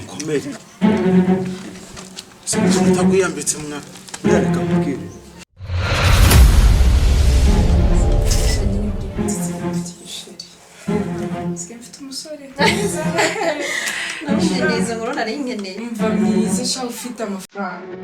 Komedi. Mutakwiyambitse mwa. Ndareka mbwire. Mfite umusore neza ngo nari nkeneye umva mwiza sha ufite amafaranga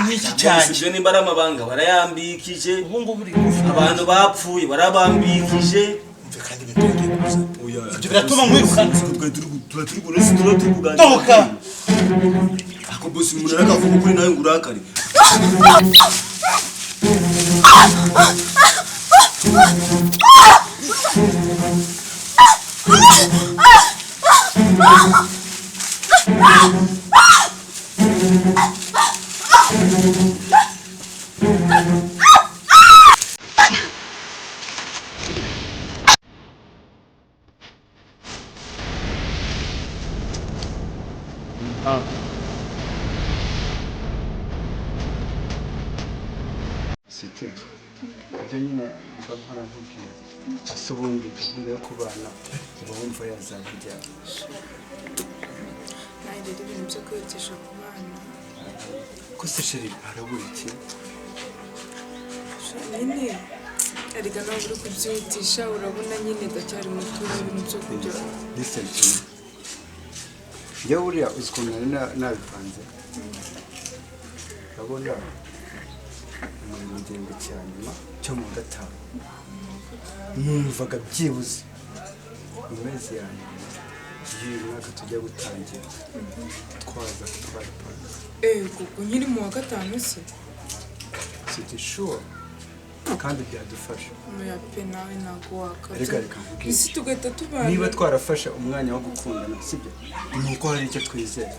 nk'iki cyane ibyo nimba ari amabanga barayambikije ubu ngubu uri gufu abantu bapfuye barabambikije kandi bitongiye kuza oya ibyo biratuma mwirukana turi kuganira toka ako boss umuntu arakavuga kuri nawe ngurakare Siti ibyo nyine mba nkora nkubwira ese ubundi gahunda yo kubana uba wumva yazabijya nanjye rero ibintu byo kwihutisha ku bana ko se sheri harabura iki nyine erega nawe uri kubyihutisha urabona nyine ndacyari muto ibintu byo kujya listen to me njyewe buriya uzi ukuntu nari nabipanze urabona mu gihembwe cya nyuma cyo mu gatanu numvaga byibuze mu mezi ya nyuma y'uyu mwaka tujya gutangira twaza gutwara ipantaro kuko nkiri mu wa gatanu se siti shuwa kandi byadufasha umuya pe nawe ntabwo reka wakabya nkubwire isi tugahita tubana niba twarafashe umwanya wo gukundana sibyo ni uko hari icyo twizera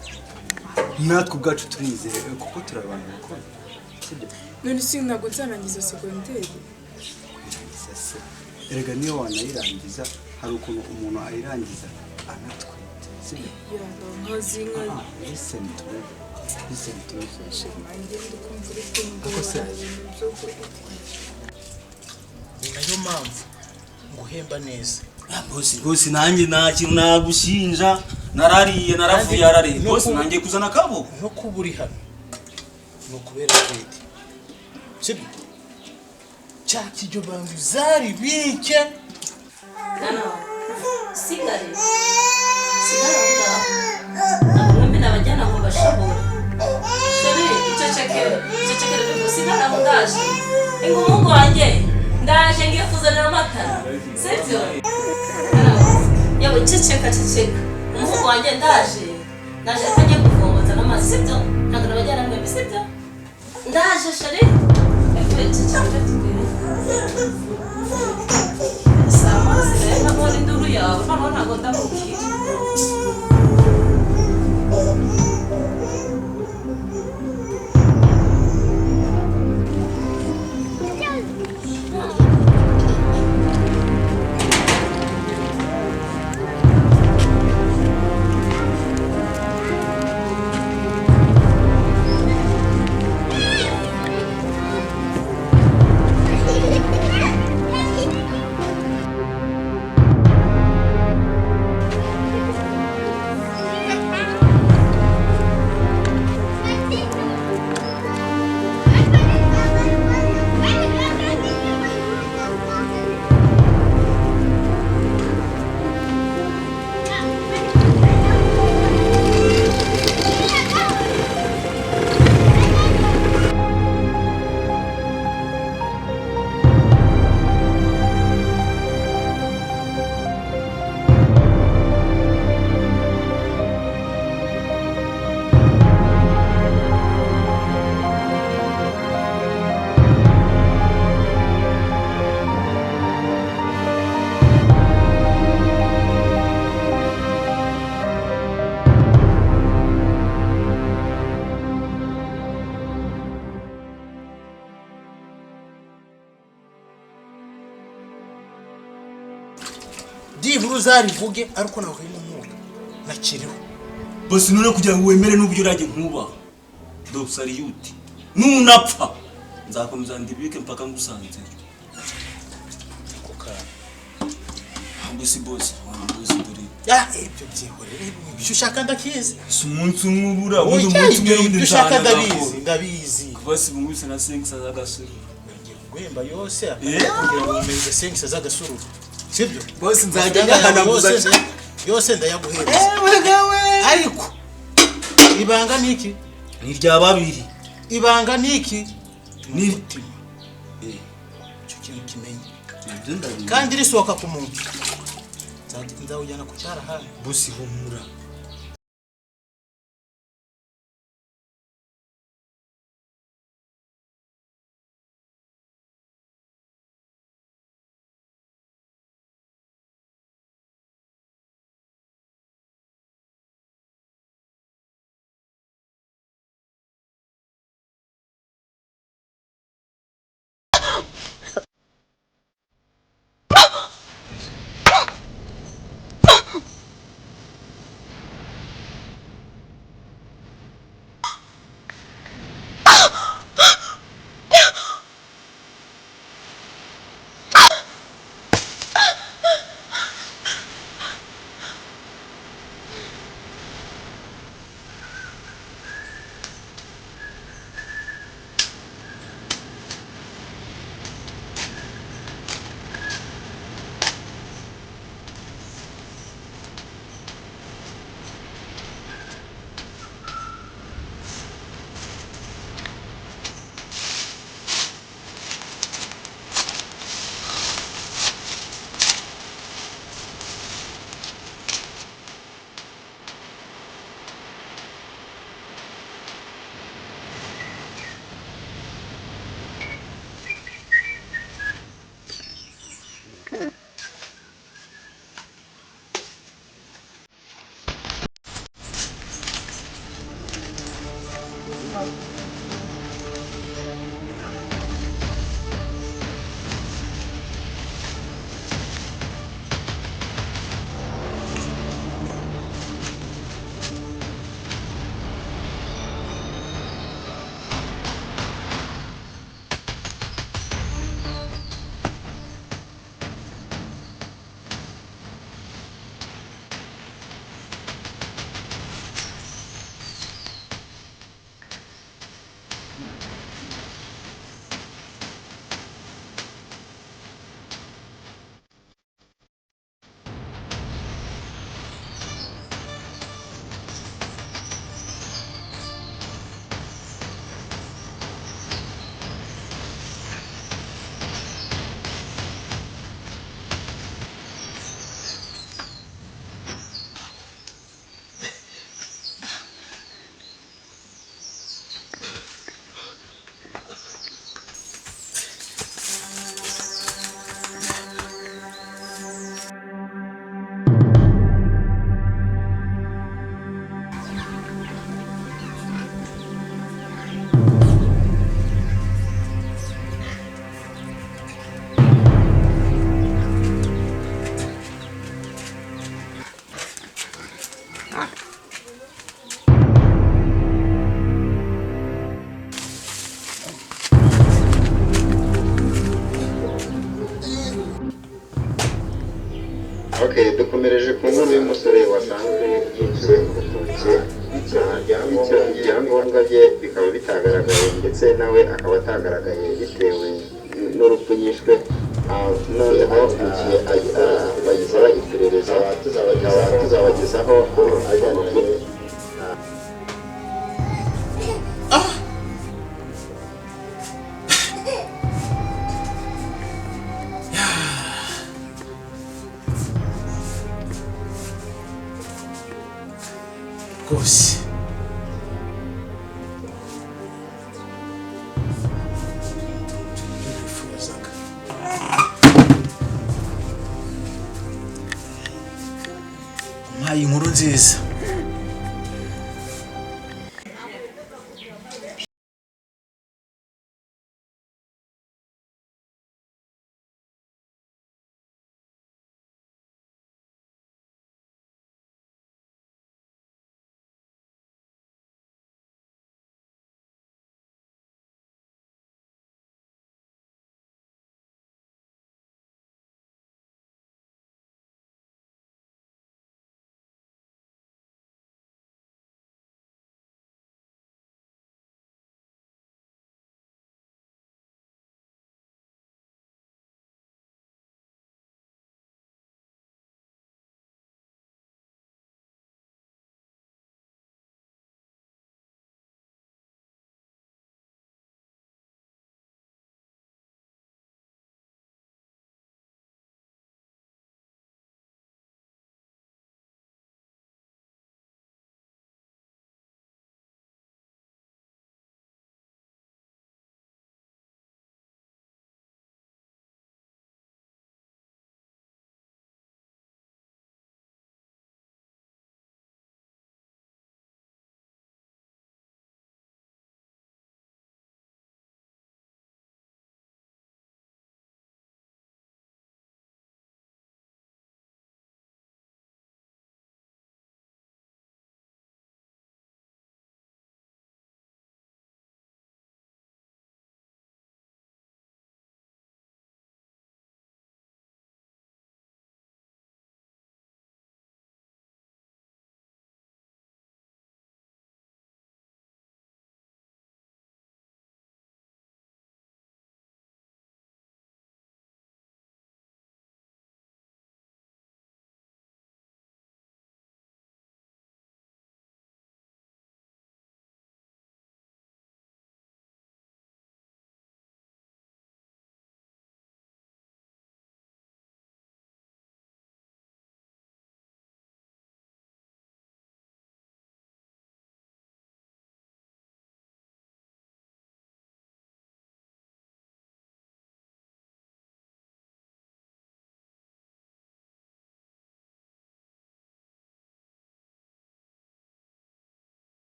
natwe ubwacu turizeye kuko turi abantu bakunda sibyo none si ntabwo nzarangiza segonderi kuyirangiza se erega niyo wanayirangiza hari ukuntu umuntu ayirangiza anatwite sibyo yaba nkazi nka listen to me nanjye ndi kumva uri kumva Ako se- ibintu byo kurya ni nayo mpamvu nguhemba neza boss nanjye nta kintu nagushinja narariye naravuye arariye boss nanjye kuzana akabo no kuba uri hano ni ukubera kwete sibyo cya kijyo bantu zari bike sigare abamwe n'abajyana ngo bashobora sheri icyo cekere bivuze sigara aho ndaje ngo umuhungu wanjye ndaje ngiye kuzanira amatara sibyo yewe ceceka umuhungu wanjye ndaje atangiye kuvoma nzana amazi sibyo ntabwo n'abajyana mwembi sibyo ndaje sheri ceceka sama sirena ntabwo induru yawe noneho ntabwo ndamubwira divuru zarivuge ariko nawe uri mu mwuga nakiriho boss none kugira ngo wemere n'ubyo urage nkuba do salute nunapfa nzakomeza ndibike mpaka ngusanze kuka boss boss dore ya ibyo byihorere ibyo ushaka ndakizi si umunsi umwe ubura ubundi umunsi umwe ibyo n'undi ushaka ndabizi ndabizi boss bunguse na 5 z'agasuru ngiye guhemba yose Eh? kugira ngo umeze 5 z'agasuru sibyo boss nzajya ngahanaguza yose ndayaguhereza ewe gawe ariko ibanga niki ni rya babiri ibanga niki Ni- n'umutima Eh, icyo kintu kimenye nabyo ndabizi. kandi risohoka ku muntu nzawujyana ku cyarahani Bosi humura. Okay, dukomereje ku nkuru y'umusore wasanzwe yiciwe ku rutoki, ibyangombwa bye bikaba bitagaragaye ndetse nawe akaba atagaragaye bitewe n'urupfu yishwe. Noneho igihe bagizeho iperereza tuzabagezaho ajyaniranye. rwose bifuzaga mpaye inkuru nziza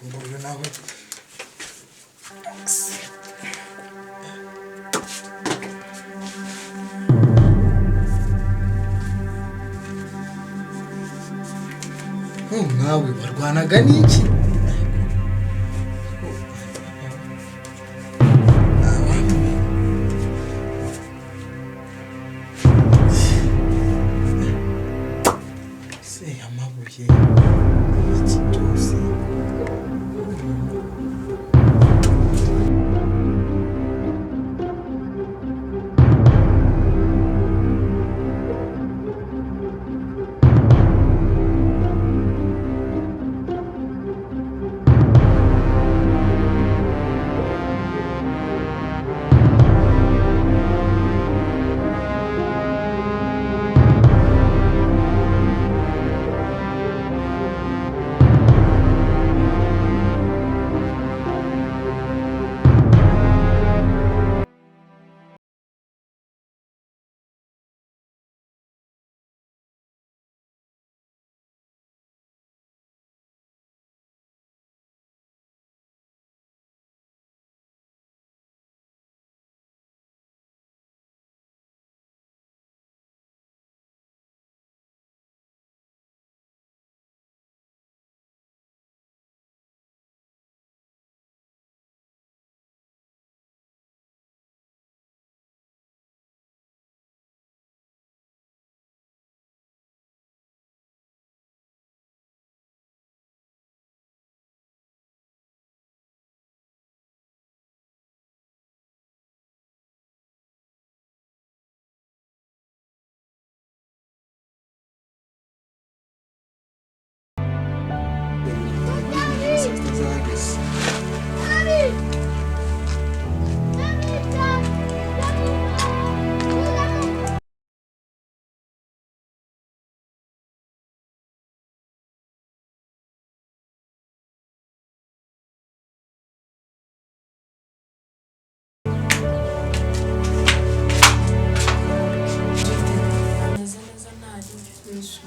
nguyu nawe nawe warwanaga n'iki se amabuye iki byose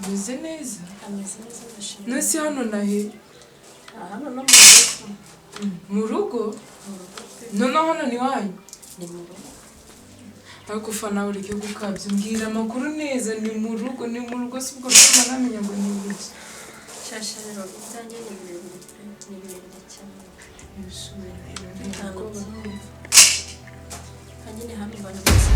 Meze neza ameze neza ndashimye. nasi hano nahe Hano no mu rugo. mu rugo noneho hano ni wanyu Ni mu rugo. ariko fana buri gihugu kabyo mbwira amakuru neza ni mu rugo si ubwo rutuma namenya ngo ni ibiki Shasha rero ibyanjye ni birebire pe. Ni birebire cyane. ibisubira Ntabwo byumva. Hanyine hano abantu bose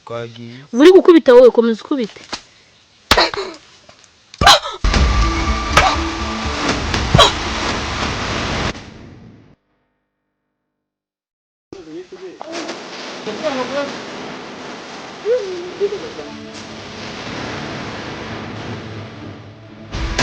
twagiye uri gukubita wowe komeza ukubite